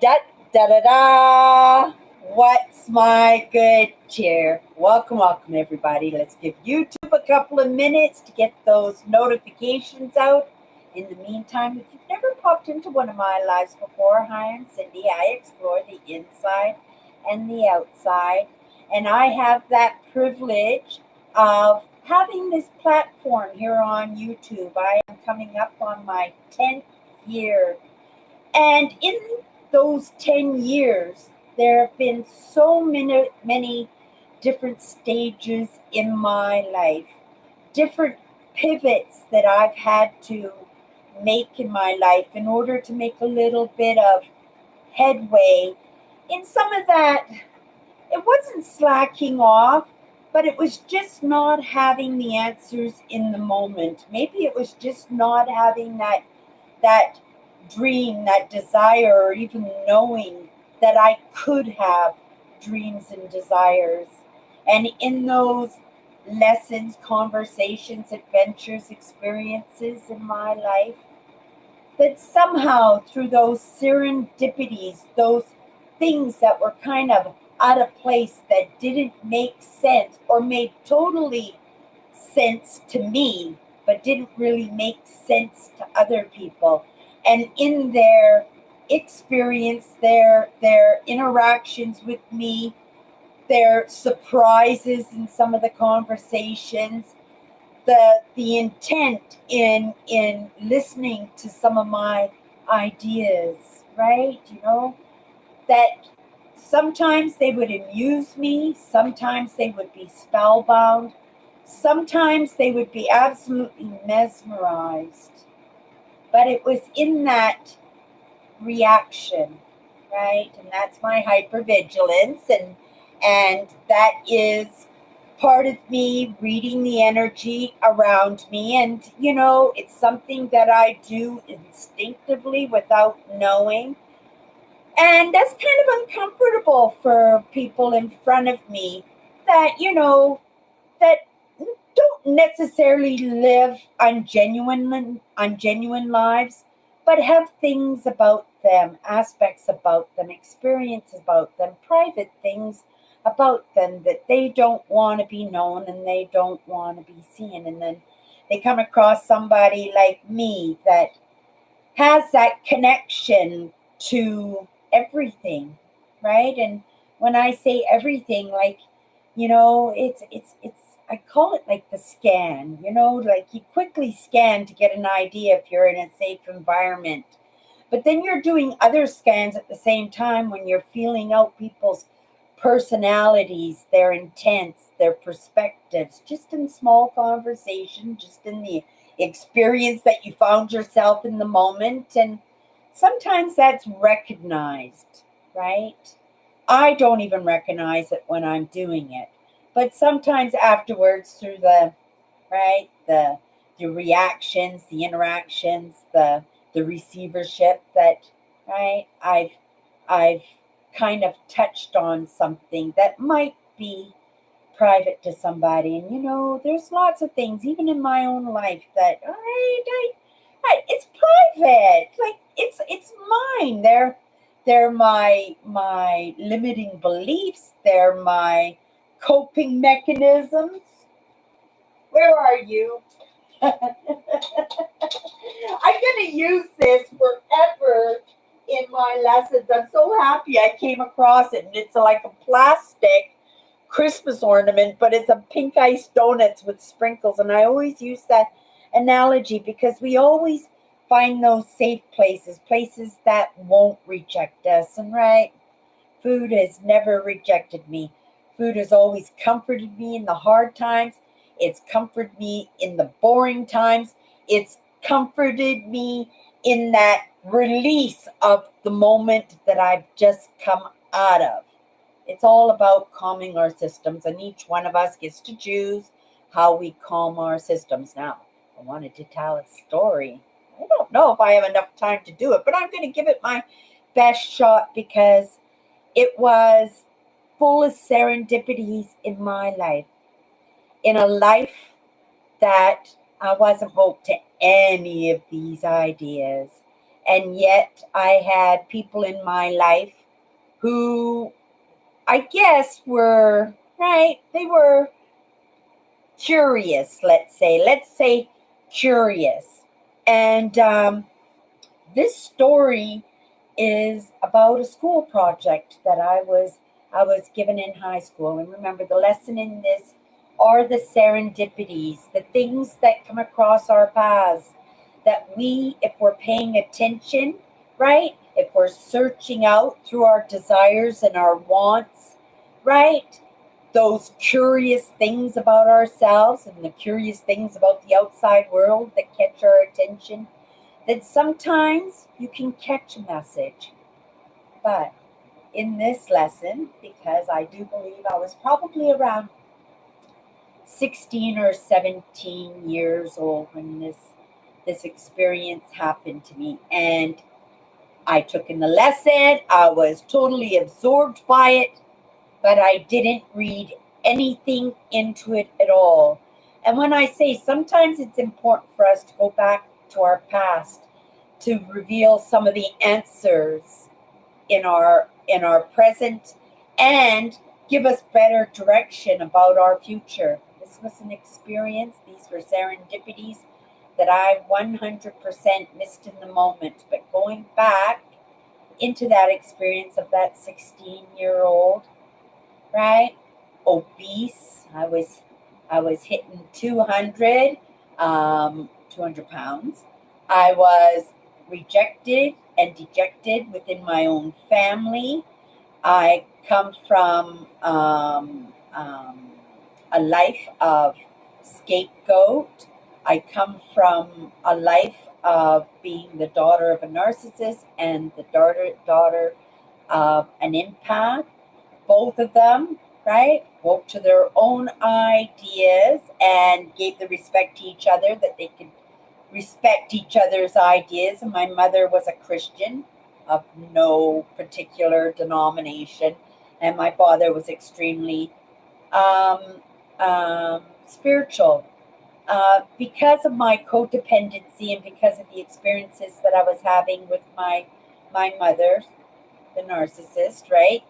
Da da da da. What's my good cheer? Welcome, everybody. Let's give YouTube a couple of minutes to get those notifications out. In the meantime, if you've never popped into one of my lives before, hi, I'm Cindy. I explore the inside and the outside, and I have that privilege of having this platform here on YouTube. I am coming up on my 10th year, and in those 10 years, there have been so many different stages in my life, different pivots that I've had to make in my life in order to make a little bit of headway in some of that. It wasn't slacking off, but it was just not having the answers in the moment. Maybe it was just not having that dream, that desire, or even knowing that I could have dreams and desires. And in those lessons, conversations, adventures, experiences in my life, that somehow through those serendipities, those things that were kind of out of place, that didn't make sense or made totally sense to me, but didn't really make sense to other people. And in their experience, their interactions with me, their surprises in some of the conversations, the intent in listening to some of my ideas, right? That sometimes they would amuse me, sometimes they would be spellbound, sometimes they would be absolutely mesmerized. But it was in that reaction, right? And that's my hypervigilance, and that is part of me reading the energy around me. And it's something that I do instinctively without knowing. And that's kind of uncomfortable for people in front of me that, that don't necessarily live ungenuine lives, but have things about them, aspects about them, experiences about them, private things about them that they don't want to be known and they don't want to be seen. And then they come across somebody like me that has that connection to everything, right? And when I say everything, like, it's I call it like the scan, like you quickly scan to get an idea if you're in a safe environment. But then you're doing other scans at the same time when you're feeling out people's personalities, their intents, their perspectives, just in small conversation, just in the experience that you found yourself in the moment. And sometimes that's recognized, right? I don't even recognize it when I'm doing it. But sometimes afterwards, through the reactions, the interactions, the receivership, that right, I've kind of touched on something that might be private to somebody. And there's lots of things, even in my own life, that all right, it's private. Like it's mine. They're my limiting beliefs. They're my coping mechanisms. Where are you? I'm gonna use this forever in my lessons. I'm so happy I came across it, and it's like a plastic Christmas ornament, but it's a pink ice donuts with sprinkles. And I always use that analogy because we always find those safe places, places that won't reject us. And right, food has never rejected me. Food has always comforted me in the hard times. It's comforted me in the boring times. It's comforted me in that release of the moment that I've just come out of. It's all about calming our systems, and each one of us gets to choose how we calm our systems. Now, I wanted to tell a story. I don't know if I have enough time to do it, but I'm going to give it my best shot because it was full of serendipities in my life, in a life that I wasn't woke to any of these ideas. And yet I had people in my life who I guess were, right, they were curious, let's say curious. And this story is about a school project that I was given in high school. And remember, the lesson in this are the serendipities, the things that come across our paths that we, if we're paying attention, right? If we're searching out through our desires and our wants, right? Those curious things about ourselves and the curious things about the outside world that catch our attention, that sometimes you can catch a message. But in this lesson, because I do believe I was probably around 16 or 17 years old when this experience happened to me, and I took in the lesson, I was totally absorbed by it, but I didn't read anything into it at all. And when I say sometimes it's important for us to go back to our past to reveal some of the answers in our present and give us better direction about our future. This was an experience, these were serendipities that I 100% missed in the moment. But going back into that experience of that 16-year-old, right? Obese. I was hitting 200 pounds. I was rejected and dejected within my own family. I come from a life of scapegoat. I come from a life of being the daughter of a narcissist and the daughter of an empath. Both of them, right, woke to their own ideas and gave the respect to each other that they could respect each other's ideas. And my mother was a Christian of no particular denomination, and my father was extremely spiritual. Because of my codependency and because of the experiences that I was having with my mother, the narcissist, right?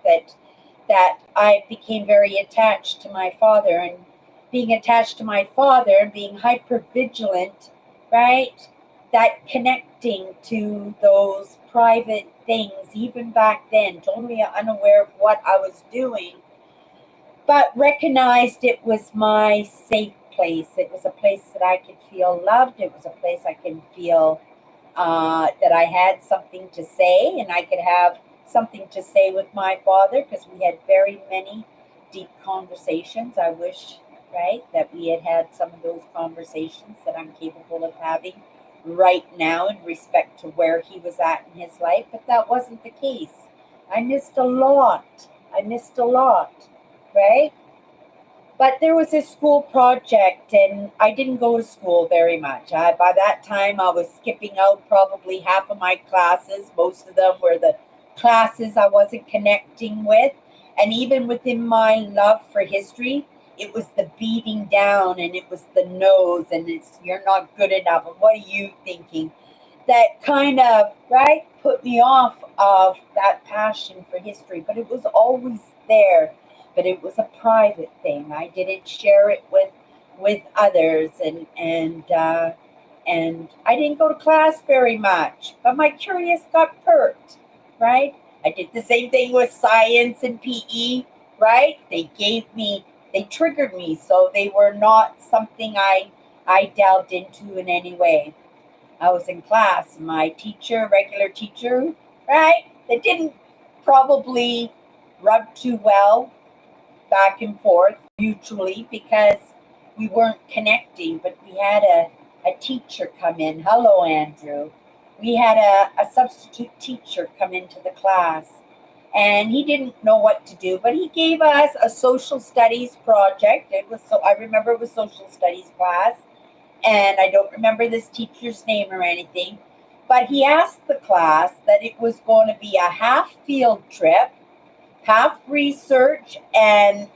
That I became very attached to my father, and being attached to my father and being hyper vigilant, right? That connecting to those private things, even back then, totally unaware of what I was doing, but recognized it was my safe place. It was a place that I could feel loved. It was a place I could feel that I had something to say, and I could have something to say with my father because we had very many deep conversations. I wish, right, that we had had some of those conversations that I'm capable of having right now in respect to where he was at in his life, but that wasn't the case. I missed a lot. I missed a lot, right? But there was this school project, and I didn't go to school very much. By that time, I was skipping out probably half of my classes. Most of them were the classes I wasn't connecting with. And even within my love for history, it was the beating down and it was the no's and it's you're not good enough. And what are you thinking? That kind of, right, put me off of that passion for history. But it was always there, but it was a private thing. I didn't share it with others, and I didn't go to class very much. But my curious got perked, right? I did the same thing with science and PE, right? They triggered me, so they were not something I delved into in any way. I was in class, my teacher, regular teacher, right? They didn't probably rub too well back and forth mutually because we weren't connecting, but we had a teacher come in. Hello, Andrew. We had a substitute teacher come into the class, and he didn't know what to do, but he gave us a social studies project. I remember it was social studies class, and I don't remember this teacher's name or anything, but he asked the class that it was going to be a half field trip, half research and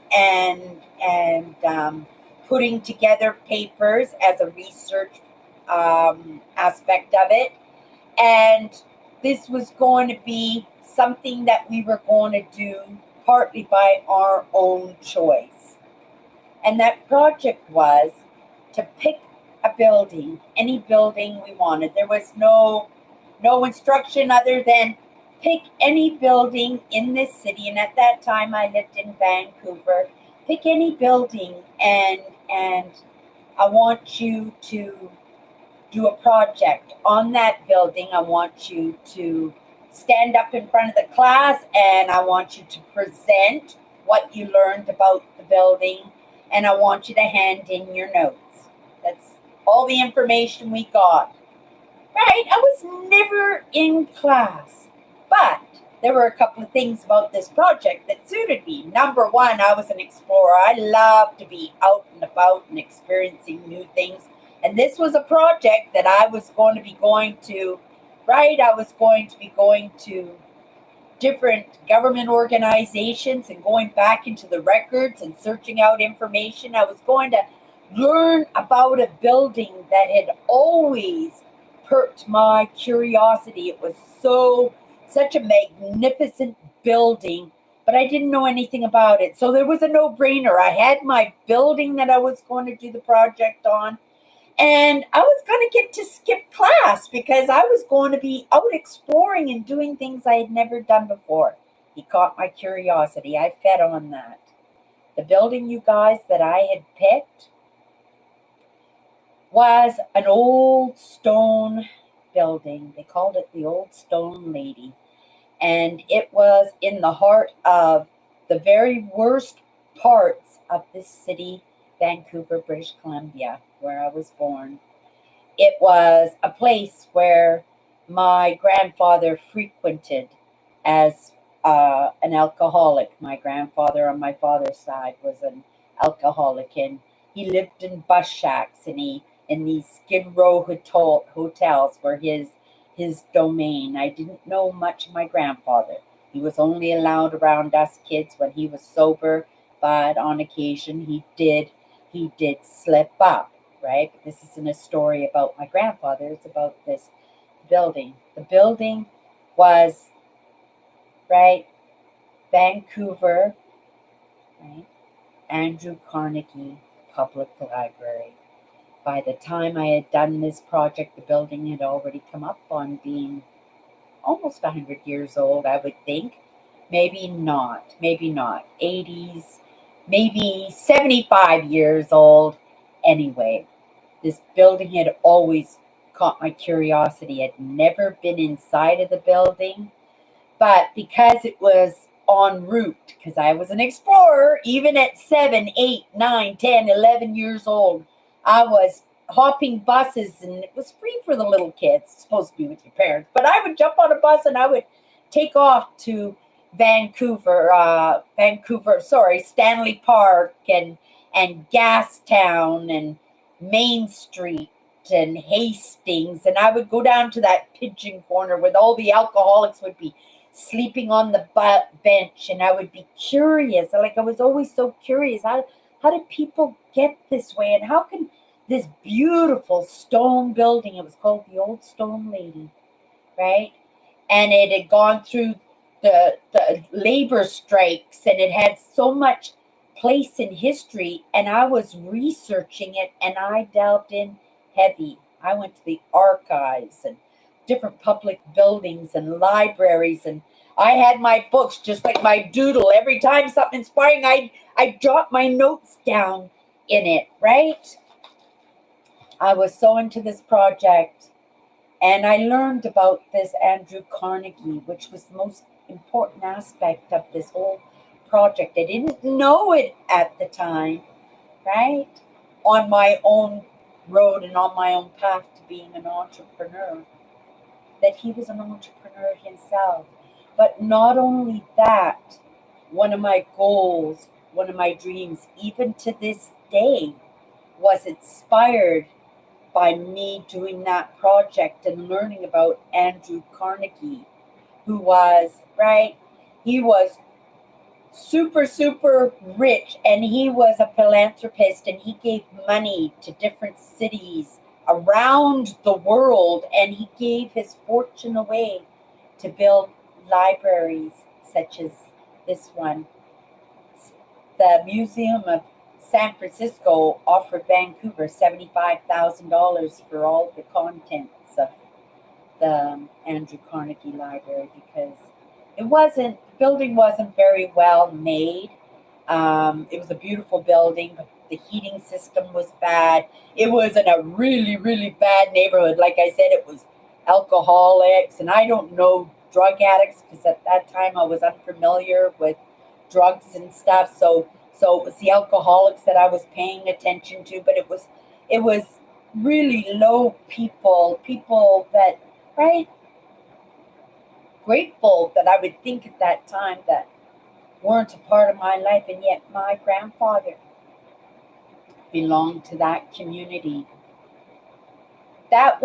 putting together papers as a research aspect of it, and this was going to be something that we were going to do partly by our own choice. And that project was to pick a building, any building we wanted. There was no instruction other than pick any building in this city. And at that time I lived in Vancouver. Pick any building, and I want you to do a project on that building. I want you to stand up in front of the class, and I want you to present what you learned about the building, and I want you to hand in your notes. That's all the information we got. Right? I was never in class, but there were a couple of things about this project that suited me. Number one, I was an explorer. I love to be out and about and experiencing new things. And this was a project that I was going to be going to, right? I was going to be going to different government organizations and going back into the records and searching out information. I was going to learn about a building that had always perked my curiosity. It was such a magnificent building, but I didn't know anything about it. So there was a no-brainer. I had my building that I was going to do the project on, and I was going to get to skip class because I was going to be out exploring and doing things I had never done before. He caught my curiosity. I fed on that. The building, you guys, that I had picked was an old stone building. They called it the Old Stone Lady. And it was in the heart of the very worst parts of this city, Vancouver, British Columbia, where I was born. It was a place where my grandfather frequented as an alcoholic. My grandfather on my father's side was an alcoholic, and he lived in bus shacks, and in these Skid Row hotels were his domain. I didn't know much of my grandfather. He was only allowed around us kids when he was sober, but on occasion he did slip up, right? But this isn't a story about my grandfather. It's about this building. The building was, right, Vancouver, right, Andrew Carnegie Public Library. By the time I had done this project, the building had already come up on being almost 100 years old, I would think. Maybe not. 80s, maybe 75 years old. Anyway, this building had always caught my curiosity. I'd never been inside of the building, but because it was en route, because I was an explorer, even at 7, 8, 9, 10, 11 years old, I was hopping buses, and it was free for the little kids. It's supposed to be with your parents, but I would jump on a bus and I would take off to Stanley Park and Gastown and Main Street and Hastings, and I would go down to that pigeon corner where all the alcoholics would be sleeping on the bench, and I would be curious. Like, I was always so curious. How did people get this way, and how can this beautiful stone building, it was called the Old Stone Lady, right? And it had gone through the labor strikes, and it had so much place in history, and I was researching it, and I delved in heavy. I went to the archives and different public buildings and libraries, and I had my books just like my doodle. Every time something inspiring, I jot my notes down in it, right? I was so into this project, and I learned about this Andrew Carnegie, which was the most important aspect of this whole project. I didn't know it at the time, right? On my own road and on my own path to being an entrepreneur, that he was an entrepreneur himself. But not only that, one of my goals, one of my dreams, even to this day, was inspired by me doing that project and learning about Andrew Carnegie, who was, right, he was super, super rich, and he was a philanthropist, and he gave money to different cities around the world, and he gave his fortune away to build libraries such as this one. The Museum of San Francisco offered Vancouver $75,000 for all the contents of the Andrew Carnegie Library because the building wasn't very well made. It was a beautiful building, but the heating system was bad. It was in a really, really bad neighborhood. Like I said, it was alcoholics, and I don't know drug addicts because at that time I was unfamiliar with drugs and stuff. So it was the alcoholics that I was paying attention to, but it was really low people that, right, grateful that I would think at that time that weren't a part of my life, and yet my grandfather belonged to that community. That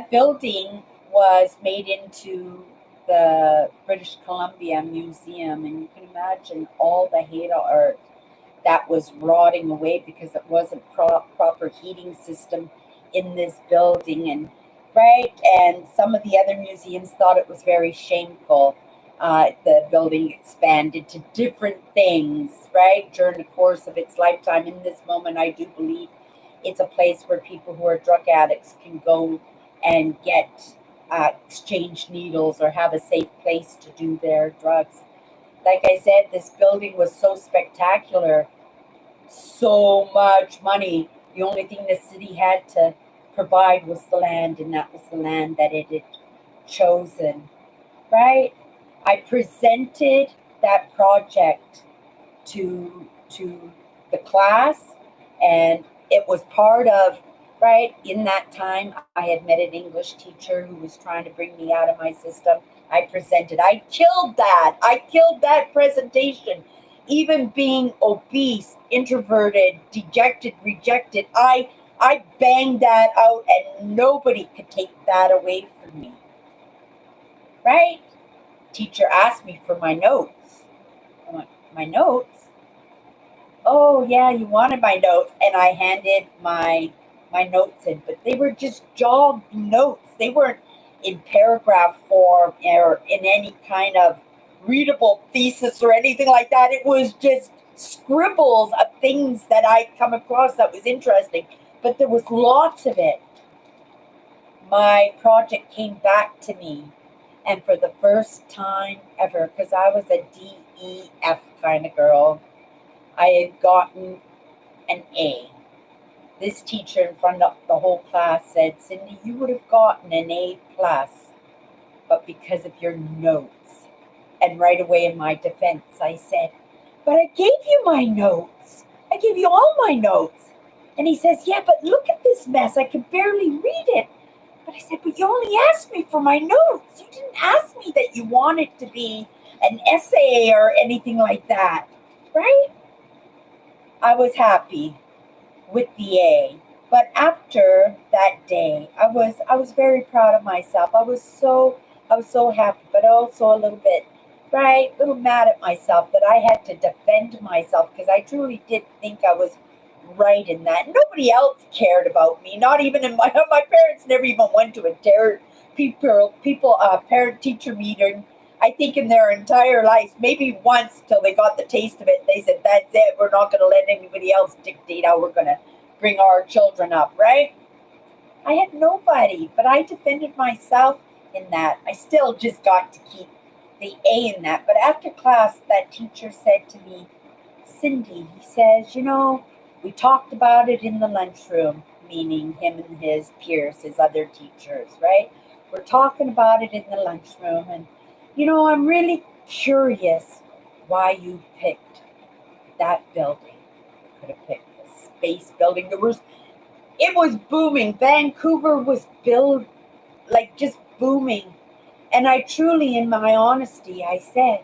building was made into the British Columbia Museum, and you can imagine all the Haida art that was rotting away because it wasn't proper heating system in this building, and right, and some of the other museums thought it was very shameful. The building expanded to different things, right, during the course of its lifetime. In this moment, I do believe it's a place where people who are drug addicts can go and get exchange needles or have a safe place to do their drugs. Like I said, this building was so spectacular, so much money. The only thing the city had to provide was the land, and that was the land that it had chosen, right? I presented that project to the class, and it was part of, right, in that time I had met an English teacher who was trying to bring me out of my system. I killed that presentation. Even being obese, introverted, dejected, rejected, I banged that out, and nobody could take that away from me, right? Teacher asked me for my notes. I went, my notes? Oh yeah, you wanted my notes, and I handed my notes in, but they were just jogged notes. They weren't in paragraph form or in any kind of readable thesis or anything like that. It was just scribbles of things that I come across that was interesting, but there was lots of it. My project came back to me, and for the first time ever, because I was a DEF kind of girl, I had gotten an A. This teacher in front of the whole class said, Cindy, you would have gotten an A plus, but because of your notes. And right away in my defense, I said, but I gave you my notes. I gave you all my notes. And he says, yeah, but look at this mess. I can barely read it. But I said, but you only asked me for my notes. You didn't ask me that you wanted to be an essay or anything like that, right? I was happy with the A. But after that day, I was very proud of myself. I was so happy, but also a little bit, right, a little mad at myself that I had to defend myself because I truly did think I was right in that. Nobody else cared about me. Not even in my parents never even went to a parent teacher meeting. I think in their entire lives, maybe once till they got the taste of it. They said, "That's it. We're not going to let anybody else dictate how we're going to bring our children up." Right? I had nobody, but I defended myself in that. I still just got to keep the A in that. But after class, that teacher said to me, Cindy, he says, we talked about it in the lunchroom, meaning him and his peers, his other teachers, right? We're talking about it in the lunchroom, and I'm really curious why you picked that building. You could have picked the space building. It was booming. Vancouver was built like just booming. And I truly, in my honesty, I said,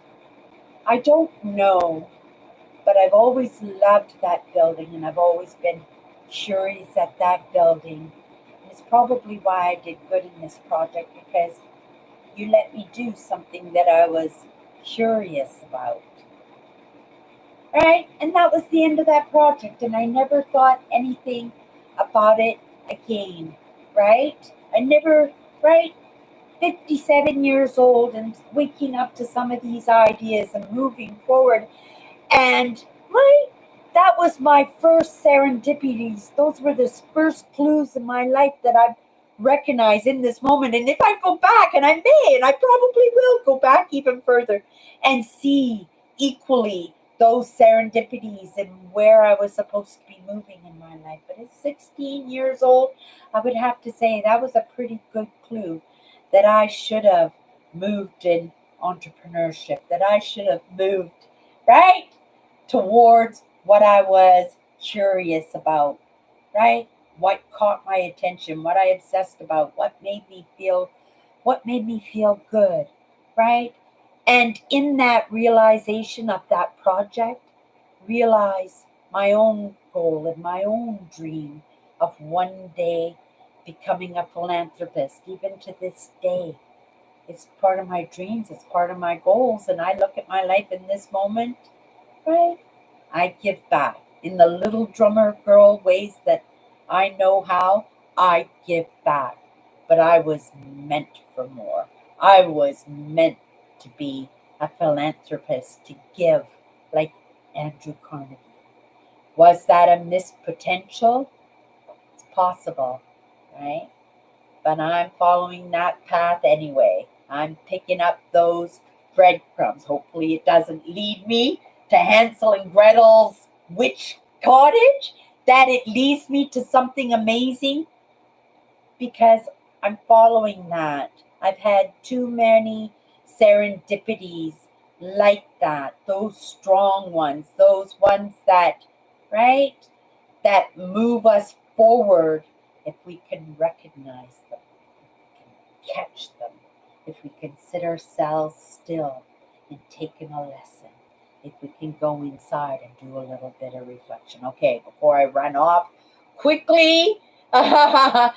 I don't know, but I've always loved that building, and I've always been curious at that building. And it's probably why I did good in this project, because you let me do something that I was curious about. Right? And that was the end of that project, and I never thought anything about it again. Right? I never, right? 57 years old and waking up to some of these ideas and moving forward. And that was my first serendipities. Those were the first clues in my life that I recognize in this moment. And if I go back, and I may, and I probably will go back even further and see equally those serendipities and where I was supposed to be moving in my life. But at 16 years old, I would have to say that was a pretty good clue that I should have moved in entrepreneurship, that I should have moved, right, towards what I was curious about, right? What caught my attention, what I obsessed about, what made me feel good, right? And in that realization of that project, realize my own goal and my own dream of one day becoming a philanthropist, even to this day. It's part of my dreams, it's part of my goals. And I look at my life in this moment, right? I give back in the little drummer girl ways that I know how. I give back. But I was meant for more. I was meant to be a philanthropist, to give like Andrew Carnegie. Was that a missed potential? It's possible, right? But I'm following that path anyway. I'm picking up those breadcrumbs. Hopefully, it doesn't lead me to Hansel and Gretel's witch cottage, that it leads me to something amazing, because I'm following that. I've had too many serendipities like that, those strong ones, those ones that, right, that move us forward if we can recognize them, if we can catch them, if we can sit ourselves still and take in a lesson, if we can go inside and do a little bit of reflection. Okay, before I run off quickly, here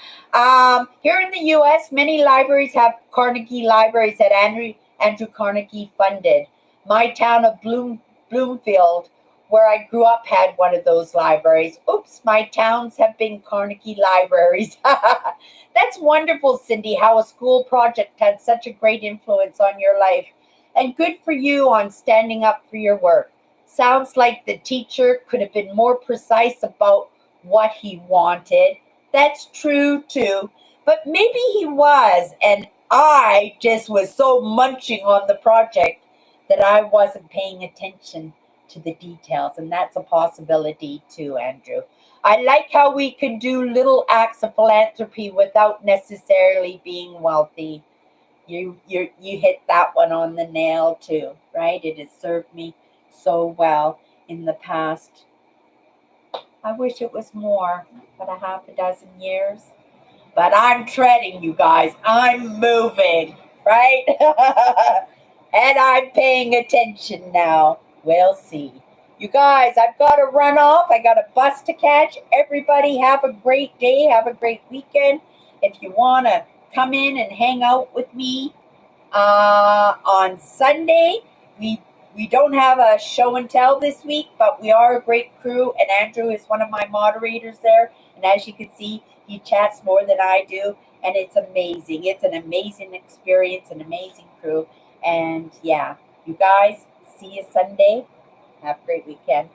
in the U.S., many libraries have Carnegie libraries that Andrew Carnegie funded. My town of Bloomfield, where I grew up, had one of those libraries. Oops, my towns have been Carnegie libraries. That's wonderful, Cindy, how a school project had such a great influence on your life. And good for you on standing up for your work. Sounds like the teacher could have been more precise about what he wanted. That's true too. But maybe he was, and I just was so munching on the project that I wasn't paying attention to the details. And that's a possibility too, Andrew. I like how we can do little acts of philanthropy without necessarily being wealthy. You hit that one on the nail too, right? It has served me so well in the past. I wish it was more, but a half a dozen years. But I'm treading, you guys. I'm moving, right? And I'm paying attention now. We'll see. You guys, I've got to run off. I got a bus to catch. Everybody have a great day. Have a great weekend. If you want to come in and hang out with me on Sunday, we don't have a show and tell this week, but we are a great crew, and Andrew is one of my moderators there. And as you can see, he chats more than I do, and it's amazing. It's an amazing experience, an amazing crew. And yeah, you guys, see you Sunday. Have a great weekend.